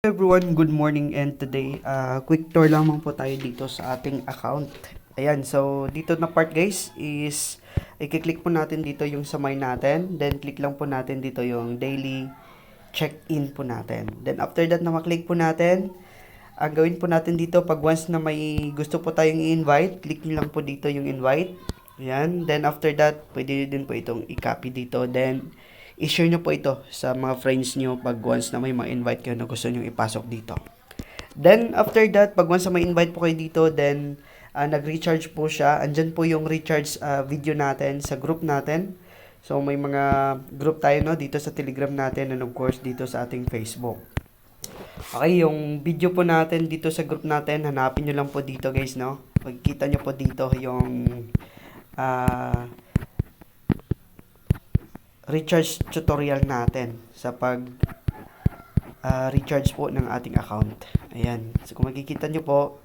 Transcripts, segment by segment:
Everyone, good morning, and today, quick tour lamang po tayo dito sa ating account. Ayan, so dito na part guys is i-click po natin dito yung sa my natin, then click lang po natin dito yung daily check-in po natin. Then after that na maklik po natin, ang gawin po natin dito pag once na may gusto po tayong i-invite, click nyo lang po dito yung invite. Ayan, then after that, pwede din po itong i-copy dito, then i-share nyo po ito sa mga friends nyo pag once na may ma-invite kayo na gusto nyo ipasok dito. Then, after that, pag once na may invite po kayo dito, then, nag-recharge po siya. Andyan po yung recharge video natin sa group natin. So, may mga group tayo, no, dito sa Telegram natin and of course, dito sa ating Facebook. Okay, yung video po natin dito sa group natin, hanapin nyo lang po dito, guys, no. Pagkita nyo po dito yung recharge tutorial natin sa pag recharge po ng ating account. Ayan. So, kung makikita nyo po,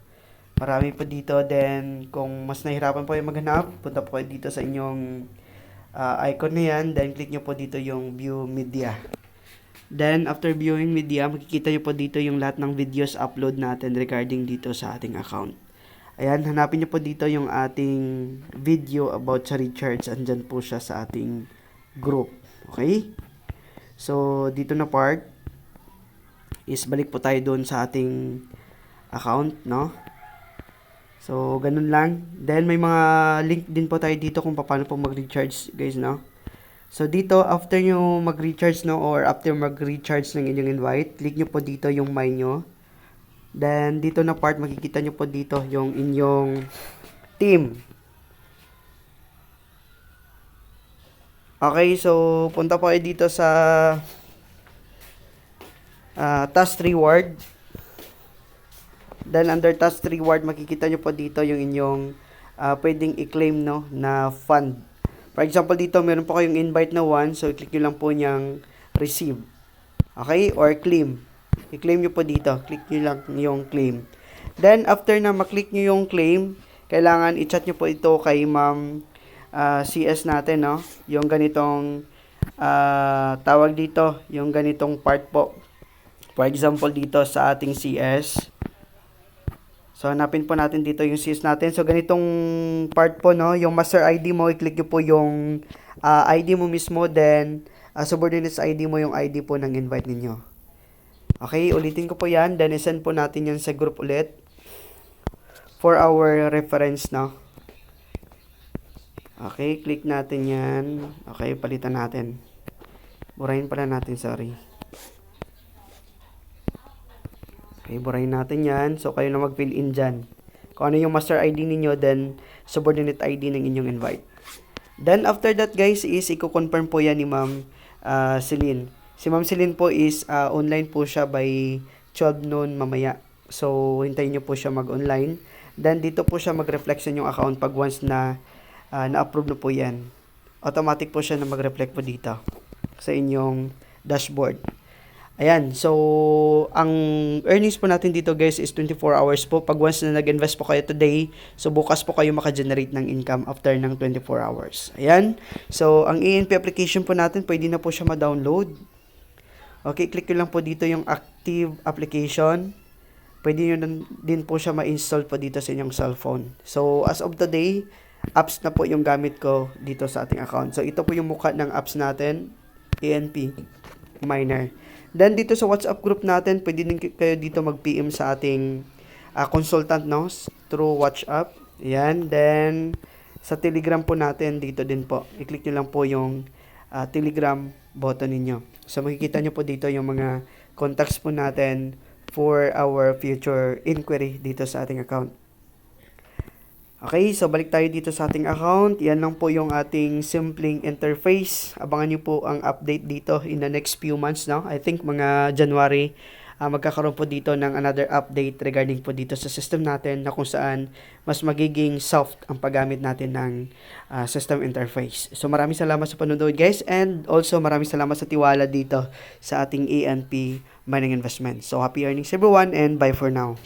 marami po dito. Then, kung mas nahirapan po yung maghanap, punta po kayo dito sa inyong icon na yan. Then, click nyo po dito yung view media. Then, after viewing media, makikita nyo po dito yung lahat ng videos upload natin regarding dito sa ating account. Ayan, hanapin nyo po dito yung ating video about sa recharge. Andyan po siya sa ating group. Okay? So, dito na part is balik po tayo doon sa ating account, no? So, ganun lang. Then, may mga link din po tayo dito kung paano po mag-recharge, guys, no? So, dito, after nyo mag-recharge, no? Or after mag-recharge ng inyong invite, click nyo po dito yung my nyo. Then, dito na part, makikita nyo po dito yung inyong team. Okay, so punta po kayo dito sa task reward. Then under task reward, makikita nyo po dito yung inyong pwedeng i-claim, no, na fund. For example, dito meron po kayong invite na 1, so i-click nyo lang po niyang receive. Okay, or claim. I-claim nyo po dito. Click nyo lang yung claim. Then after na maklik nyo yung claim, kailangan i-chat nyo po ito kay Ma'am CS natin, no? Yung ganitong tawag dito, yung ganitong part po. For example, dito sa ating CS. So, hanapin po natin dito yung CS natin. So, ganitong part po, no? Yung master ID mo, i-click nyo po yung ID mo mismo. Then, subordinates ID mo yung ID po ng invite ninyo. Okay, ulitin ko po yan. Then, isend po natin yan sa group ulit. For our reference, no? Okay, click natin yan. Okay, palitan natin. Burahin pala natin, sorry. Okay, burahin natin yan. So, kayo na mag-fill in dyan. Kung ano yung master ID ninyo, then subordinate ID ng inyong invite. Then, after that, guys, is i-confirm po yan ni Ma'am Celine. Si Ma'am Celine po is online po siya by 12 noon mamaya. So, hintayin nyo po siya mag-online. Then, dito po siya mag-reflection yung account pag once na na-approve na po yan. Automatic po siya na mag-reflect po dito sa inyong dashboard. Ayan, so ang earnings po natin dito, guys, is 24 hours po. Pag once na nag-invest po kayo today, so bukas po kayo maka-generate ng income after ng 24 hours. Ayan, so ang ENP application po natin, pwede na po siya ma-download. Okay, click nyo lang po dito yung active application. Pwede nyo din po siya ma-install po dito sa inyong cellphone. So as of today, apps na po yung gamit ko dito sa ating account. So, ito po yung mukha ng apps natin, ENP Miner. Then, dito sa WhatsApp group natin, pwede din kayo dito mag-PM sa ating consultant, no? Through WhatsApp. Ayan. Then, sa Telegram po natin, dito din po. I-click nyo lang po yung Telegram button ninyo. So, makikita nyo po dito yung mga contacts po natin for our future inquiry dito sa ating account. Okay, so balik tayo dito sa ating account. Yan lang po yung ating simpleng interface. Abangan nyo po ang update dito in the next few months, no? I think mga January, magkakaroon po dito ng another update regarding po dito sa system natin na kung saan mas magiging soft ang paggamit natin ng system interface. So maraming salamat sa panonood, guys, and also maraming salamat sa tiwala dito sa ating ENP Mining Investment. So happy earnings everyone, and bye for now.